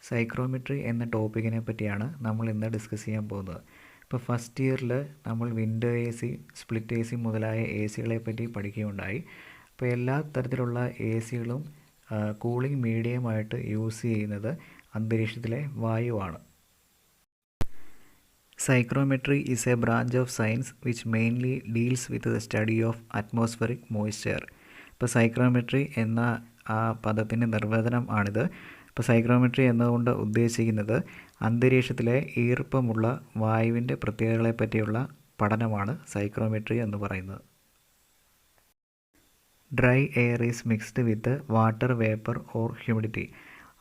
Psychrometry എന്ന ടോപ്പിക്കിനെ പറ്റിയാണ് നമ്മൾ ഇന്ന് ഡിസ്കസ് ചെയ്യാൻ പോകുന്നത്. ഇപ്പോൾ ഫസ്റ്റ് ഇയറിൽ നമ്മൾ window A C, split A C മുതലായ എ സികളെ പറ്റി പഠിക്കുകയുണ്ടായി. അപ്പോൾ എല്ലാ തരത്തിലുള്ള എ സികളും കൂളിംഗ് മീഡിയമായിട്ട് യൂസ് ചെയ്യുന്നത് അന്തരീക്ഷത്തിലെ വായുവാണ്. Psychrometry is a branch of science which mainly deals with the study of atmospheric moisture. ഇപ്പോൾ സൈക്രോമെട്രി എന്ന ആ പദത്തിൻ്റെ നിർവചനം ആണിത്. ഇപ്പോൾ സൈക്രോമെട്രി എന്നതുകൊണ്ട് ഉദ്ദേശിക്കുന്നത് അന്തരീക്ഷത്തിലെ ഈർപ്പമുള്ള വായുവിൻ്റെ പ്രത്യേകതകളെ പറ്റിയുള്ള പഠനമാണ് സൈക്രോമെട്രി എന്ന് പറയുന്നത്. Dry air is mixed with water vapour or humidity.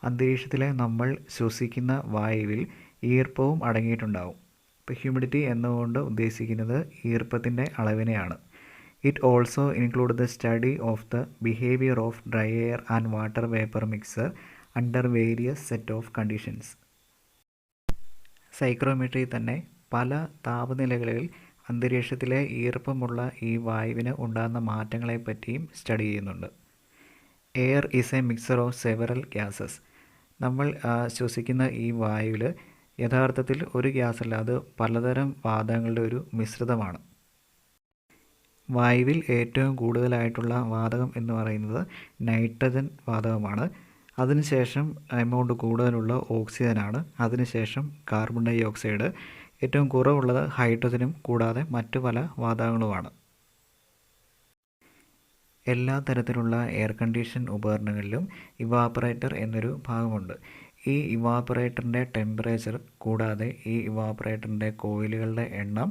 അന്തരീക്ഷത്തിലെ നമ്മൾ ശ്വസിക്കുന്ന വായുവിൽ ഈർപ്പവും അടങ്ങിയിട്ടുണ്ടാവും. ഇപ്പോൾ ഹ്യൂമിഡിറ്റി എന്നതുകൊണ്ട് ഉദ്ദേശിക്കുന്നത് ഈർപ്പത്തിൻ്റെ അളവിനെയാണ്. It also include the study of the behaviour of dry air and water vapour mixer under various set of conditions. Psychrometry തന്നെ പല താപനിലകളിൽ അന്തരീക്ഷത്തിലെ ഈർപ്പമുള്ള ഈ വായുവിന് ഉണ്ടാകുന്ന മാറ്റങ്ങളെ പറ്റിയും സ്റ്റഡി ചെയ്യുന്നുണ്ട്. Air is A mixer of several gases. നമ്മൾ ശ്വസിക്കുന്ന ഈ വായുവിൽ യഥാർത്ഥത്തിൽ ഒരു ഗ്യാസല്ല, അത് പലതരം വാതകങ്ങളുടെ ഒരു മിശ്രിതമാണ്. വായുവിൽ ഏറ്റവും കൂടുതലായിട്ടുള്ള വാതകം എന്ന് പറയുന്നത് നൈട്രജൻ വാതകമാണ്. അതിനുശേഷം എമൗണ്ട് കൂടുതലുള്ള ഓക്സിജനാണ്. അതിനുശേഷം കാർബൺ ഡൈ ഓക്സൈഡ്, ഏറ്റവും കുറവുള്ളത് ഹൈഡ്രജനും, കൂടാതെ മറ്റു പല വാതകങ്ങളുമാണ്. എല്ലാ തരത്തിലുള്ള എയർ കണ്ടീഷൻ ഉപകരണങ്ങളിലും ഇവാപ്പറേറ്റർ എന്നൊരു ഭാഗമുണ്ട്. ഈ ഇവാപ്പറേറ്ററിൻ്റെ ടെമ്പറേച്ചർ, കൂടാതെ ഈ ഇവാപ്പറേറ്ററിൻ്റെ കോയിലുകളുടെ എണ്ണം,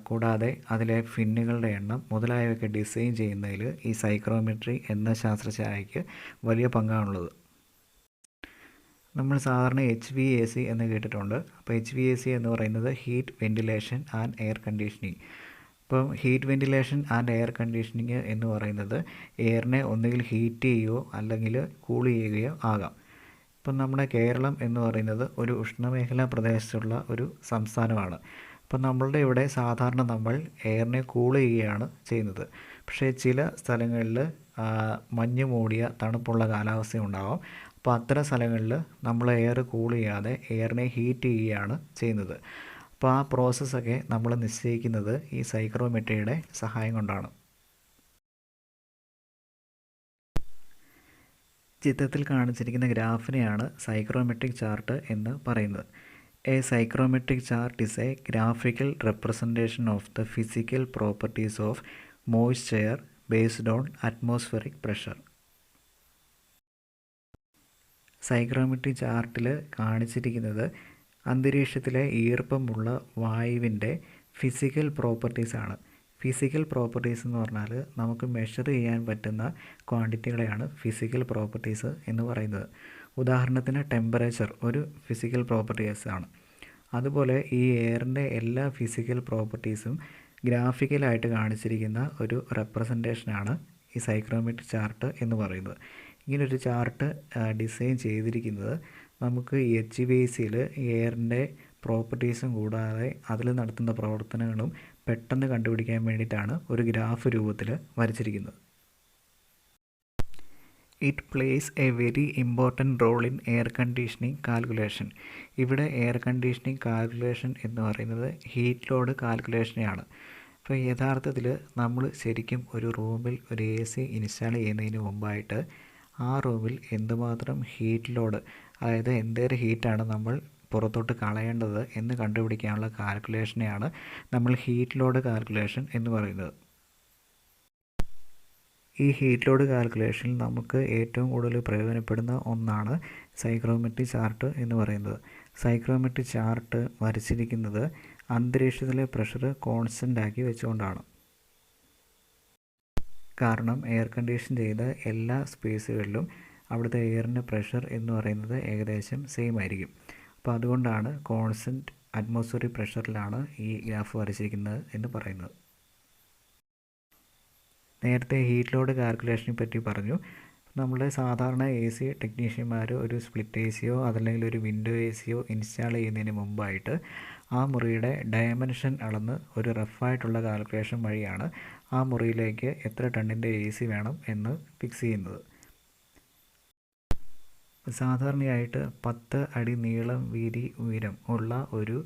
കൂടാതെ അതിലെ ഫിന്നുകളുടെ എണ്ണം മുതലായവയൊക്കെ ഡിസൈൻ ചെയ്യുന്നതിൽ ഈ സൈക്രോമെട്രി എന്ന ശാസ്ത്രശാഖയ്ക്ക് വലിയ പങ്കാണുള്ളത്. നമ്മൾ സാധാരണ HVAC എന്ന് കേട്ടിട്ടുണ്ട്. അപ്പോൾ HVAC എന്ന് പറയുന്നത് heat ventilation and air conditioning. ഇപ്പം heat ventilation and air conditioning എന്ന് പറയുന്നത് എയറിനെ ഒന്നുകിൽ ഹീറ്റ് ചെയ്യുകയോ അല്ലെങ്കിൽ കൂൾ ചെയ്യുകയോ ആകാം. ഇപ്പം നമ്മുടെ കേരളം എന്ന് പറയുന്നത് ഒരു ഉഷ്ണമേഖലാ പ്രദേശത്തുള്ള ഒരു സംസ്ഥാനമാണ്. അപ്പം നമ്മളുടെ ഇവിടെ സാധാരണ നമ്മൾ എയറിനെ കൂൾ ചെയ്യുകയാണ് ചെയ്യുന്നത്. പക്ഷേ ചില സ്ഥലങ്ങളിൽ മഞ്ഞ് മൂടിയ തണുപ്പുള്ള കാലാവസ്ഥ ഉണ്ടാകും. അപ്പോൾ അത്തരം സ്ഥലങ്ങളിൽ നമ്മൾ എയർ കൂൾ ചെയ്യാതെ എയറിനെ ഹീറ്റ് ചെയ്യുകയാണ് ചെയ്യുന്നത്. അപ്പോൾ ആ പ്രോസസ്സൊക്കെ നമ്മൾ നിശ്ചയിക്കുന്നത് ഈ സൈക്രോമെട്രിയുടെ സഹായം കൊണ്ടാണ്. ചിത്രത്തിൽ കാണിച്ചിരിക്കുന്ന ഗ്രാഫിനെയാണ് സൈക്രോമെട്രിക് ചാർട്ട് എന്ന് പറയുന്നത്. A psychrometric chart is A graphical representation of the physical properties of moisture based on atmospheric pressure. Psychrometry ചാർട്ടിൽ കാണിച്ചിരിക്കുന്നത് അന്തരീക്ഷത്തിലെ ഈർപ്പമുള്ള വായുവിൻ്റെ ഫിസിക്കൽ പ്രോപ്പർട്ടീസാണ്. ഫിസിക്കൽ പ്രോപ്പർട്ടീസ് എന്ന് പറഞ്ഞാൽ നമുക്ക് മെഷർ ചെയ്യാൻ പറ്റുന്ന ക്വാണ്ടിറ്റികളെയാണ് ഫിസിക്കൽ പ്രോപ്പർട്ടീസ് എന്ന് പറയുന്നത്. ഉദാഹരണത്തിന് ടെമ്പറേച്ചർ ഒരു ഫിസിക്കൽ പ്രോപ്പർട്ടീസാണ്. അതുപോലെ ഈ എയറിൻ്റെ എല്ലാ ഫിസിക്കൽ പ്രോപ്പർട്ടീസും ഗ്രാഫിക്കലായിട്ട് കാണിച്ചിരിക്കുന്ന ഒരു റെപ്രസെൻറ്റേഷനാണ് ഈ സൈക്രോമെട്രിക് ചാർട്ട് എന്ന് പറയുന്നത്. ഇങ്ങനൊരു ചാർട്ട് ഡിസൈൻ ചെയ്തിരിക്കുന്നത് നമുക്ക് HVACയിൽ എയറിൻ്റെ പ്രോപ്പർട്ടീസും കൂടാതെ അതിൽ നടത്തുന്ന പ്രവർത്തനങ്ങളും പെട്ടെന്ന് കണ്ടുപിടിക്കാൻ വേണ്ടിയിട്ടാണ് ഒരു ഗ്രാഫ് രൂപത്തിൽ വരച്ചിരിക്കുന്നത്. It plays a very important role in air conditioning calculation. ഇവിടെ എയർ കണ്ടീഷനിങ് കാൽക്കുലേഷൻ എന്ന് പറയുന്നത് ഹീറ്റ് ലോഡ് കാൽക്കുലേഷനെയാണ്. അപ്പോൾ യഥാർത്ഥത്തിൽ നമ്മൾ ശരിക്കും ഒരു റൂമിൽ ഒരു AC ഇൻസ്റ്റാൾ ചെയ്യുന്നതിന് മുമ്പായിട്ട് ആ റൂമിൽ എന്തുമാത്രം ഹീറ്റ് ലോഡ്, അതായത് എന്തേരം ഹീറ്റാണ് നമ്മൾ പുറത്തോട്ട് കളയേണ്ടത് എന്ന് കണ്ടുപിടിക്കാനുള്ള കാൽക്കുലേഷനെയാണ് നമ്മൾ ഹീറ്റ് ലോഡ് കാൽക്കുലേഷൻ എന്ന് പറയുന്നത്. ഈ ഹീറ്റ് ലോഡ് കാൽക്കുലേഷനിൽ നമുക്ക് ഏറ്റവും കൂടുതൽ പ്രയോജനപ്പെടുന്ന ഒന്നാണ് സൈക്രോമെട്രി ചാർട്ട് എന്ന് പറയുന്നത്. സൈക്രോമെട്രി ചാർട്ട് വരച്ചിരിക്കുന്നത് അന്തരീക്ഷത്തിലെ പ്രഷർ കോൺസ്റ്റൻ്റ് ആക്കി വെച്ചുകൊണ്ടാണ്. കാരണം എയർ കണ്ടീഷൻ ചെയ്ത എല്ലാ സ്പേസുകളിലും അവിടുത്തെ എയറിൻ്റെ പ്രഷർ എന്ന് പറയുന്നത് ഏകദേശം സെയിം ആയിരിക്കും. അപ്പോൾ അതുകൊണ്ടാണ് കോൺസ്റ്റൻറ്റ് അറ്റ്മോസ്ഫിയറിക് പ്രഷറിലാണ് ഈ ഗ്രാഫ് വരച്ചിരിക്കുന്നത് എന്ന് പറയുന്നത്. നേരത്തെ ഹീറ്റ് ലോഡ് കാൽക്കുലേഷനെ പറ്റി പറഞ്ഞു. നമ്മുടെ സാധാരണ AC ടെക്നീഷ്യന്മാർ ഒരു സ്പ്ലിറ്റ് ACയോ അതല്ലെങ്കിൽ ഒരു വിൻഡോ ACയോ ഇൻസ്റ്റാൾ ചെയ്യുന്നതിന് മുമ്പായിട്ട് ആ മുറിയുടെ ഡയമെൻഷൻ അളന്ന് ഒരു റഫായിട്ടുള്ള കാൽക്കുലേഷൻ വഴിയാണ് ആ മുറിയിലേക്ക് എത്ര ടണ്ണിൻ്റെ AC വേണം എന്ന് ഫിക്സ് ചെയ്യുന്നത്. സാധാരണയായിട്ട് 10 അടി നീളം, വീതി, ഉയരം ഉള്ള ഒരു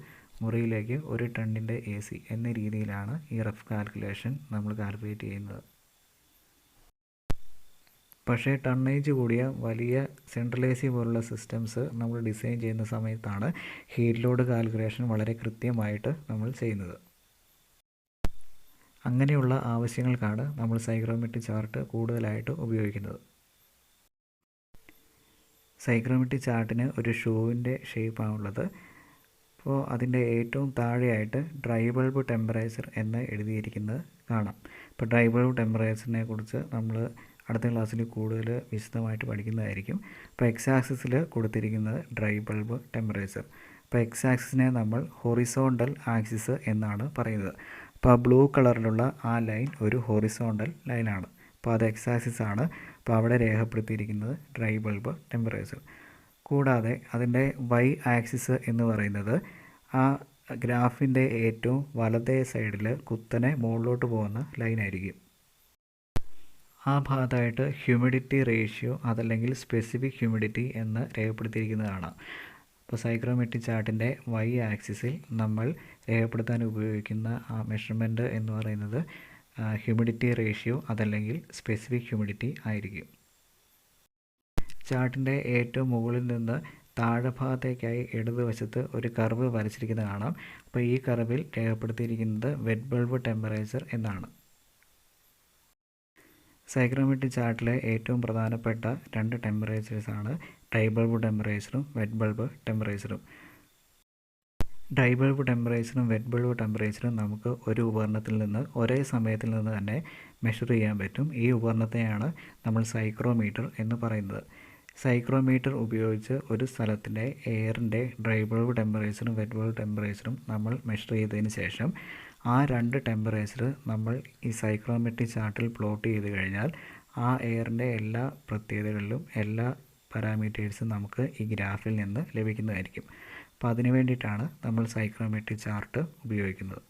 മുറിയിലേക്ക് 1 ടണ്ണിൻ്റെ AC എന്ന രീതിയിലാണ് ഈ റഫ് കാൽക്കുലേഷൻ നമ്മൾ കാൽക്കുലേറ്റ് ചെയ്യുന്നത്. പക്ഷേ ടണ്ണേജ് കൂടിയ വലിയ സെൻട്രൽ AC പോലുള്ള സിസ്റ്റംസ് നമ്മൾ ഡിസൈൻ ചെയ്യുന്ന സമയത്താണ് ഹീറ്റ് ലോഡ് കാൽക്കുലേഷൻ വളരെ കൃത്യമായിട്ട് നമ്മൾ ചെയ്യുന്നത്. അങ്ങനെയുള്ള ആവശ്യങ്ങൾക്കാണ് നമ്മൾ സൈക്രോമെട്രിക് ചാർട്ട് കൂടുതലായിട്ട് ഉപയോഗിക്കുന്നത്. സൈക്രോമെട്രിക് ചാർട്ടിന് ഒരു ഷൂവിൻ്റെ ഷേപ്പാണുള്ളത്. അപ്പോൾ അതിൻ്റെ ഏറ്റവും താഴെയായിട്ട് ഡ്രൈ ബൾബ് ടെമ്പറേച്ചർ എന്ന് എഴുതിയിരിക്കുന്നത് കാണാം. ഇപ്പോൾ ഡ്രൈ ബൾബ് ടെമ്പറേച്ചറിനെ കുറിച്ച് നമ്മൾ അടുത്ത ക്ലാസ്സിൽ കൂടുതൽ വിശദമായിട്ട് പഠിക്കുന്നതായിരിക്കും. ഇപ്പോൾ എക്സ് ആക്സിസിൽ കൊടുത്തിരിക്കുന്നത് ഡ്രൈ ബൾബ് ടെമ്പറേച്ചർ. ഇപ്പോൾ എക്സ് ആക്സിസിനെ നമ്മൾ ഹൊറിസോണ്ടൽ ആക്സിസ് എന്നാണ് പറയുന്നത്. അപ്പോൾ ആ ബ്ലൂ കളറിലുള്ള ആ ലൈൻ ഒരു ഹൊറിസോണ്ടൽ ലൈനാണ്. അപ്പോൾ അത് എക്സ് ആക്സിസ് ആണ്. അപ്പോൾ അവിടെ രേഖപ്പെടുത്തിയിരിക്കുന്നത് ഡ്രൈ ബൾബ് ടെമ്പറേച്ചർ. കൂടാതെ അതിൻ്റെ വൈ ആക്സിസ് എന്ന് പറയുന്നത് ആ ഗ്രാഫിൻ്റെ ഏറ്റവും വലതേ സൈഡിൽ കുത്തനെ മുകളിലോട്ട് പോകുന്ന ലൈനായിരിക്കും. ആ ഭാഗത്തായിട്ട് ഹ്യൂമിഡിറ്റി റേഷ്യോ അതല്ലെങ്കിൽ സ്പെസിഫിക് ഹ്യൂമിഡിറ്റി എന്ന് രേഖപ്പെടുത്തിയിരിക്കുന്നതാണ്. അപ്പോൾ സൈക്രോമെട്രിക് ചാർട്ടിൻ്റെ വൈ ആക്സിസിൽ നമ്മൾ രേഖപ്പെടുത്താൻ ഉപയോഗിക്കുന്ന ആ മെഷർമെൻറ്റ് എന്ന് പറയുന്നത് ഹ്യൂമിഡിറ്റി റേഷ്യോ അതല്ലെങ്കിൽ സ്പെസിഫിക് ഹ്യൂമിഡിറ്റി ആയിരിക്കും. ചാർട്ടിൻ്റെ ഏറ്റവും മുകളിൽ നിന്ന് താഴെ ഭാഗത്തേക്കായി ഇടതുവശത്ത് ഒരു കർവ് വരച്ചിരിക്കുന്നത് കാണാം. അപ്പോൾ ഈ കർവിൽ രേഖപ്പെടുത്തിയിരിക്കുന്നത് വെറ്റ് ബൾബ് ടെമ്പറേച്ചർ എന്നാണ്. സൈക്രോമെട്രിക് ചാർട്ടിലെ ഏറ്റവും പ്രധാനപ്പെട്ട 2 ടെമ്പറേച്ചേഴ്സാണ് ഡ്രൈ ബൾബ് ടെമ്പറേച്ചറും വെറ്റ് ബൾബ് ടെമ്പറേച്ചറും. ഡ്രൈ ബൾബ് ടെമ്പറേച്ചറും വെറ്റ് ബൾബ് ടെമ്പറേച്ചറും നമുക്ക് ഒരു ഉപകരണത്തിൽ നിന്ന് ഒരേ സമയത്തിൽ നിന്ന് തന്നെ മെഷർ ചെയ്യാൻ പറ്റും. ഈ ഉപകരണത്തെയാണ് നമ്മൾ സൈക്രോമീറ്റർ എന്ന് പറയുന്നത്. സൈക്രോമീറ്റർ ഉപയോഗിച്ച് ഒരു സ്ഥലത്തിൻ്റെ എയറിൻ്റെ ഡ്രൈ ബൾബ് ടെമ്പറേച്ചറും വെറ്റ് ബൾബ് ടെമ്പറേച്ചറും നമ്മൾ മെഷർ ചെയ്തതിന് ശേഷം ആ 2 ടെമ്പറേച്ചർ നമ്മൾ ഈ സൈക്രോമെട്രിക് ചാർട്ടിൽ പ്ലോട്ട് ചെയ്ത് കഴിഞ്ഞാൽ ആ എയറിൻ്റെ എല്ലാ പ്രത്യേകതകളിലും എല്ലാ പാരാമീറ്റേഴ്സും നമുക്ക് ഈ ഗ്രാഫിൽ നിന്ന് ലഭിക്കുന്നതായിരിക്കും. അപ്പോൾ അതിന് വേണ്ടിയിട്ടാണ് നമ്മൾ സൈക്രോമെട്രിക് ചാർട്ട് ഉപയോഗിക്കുന്നത്.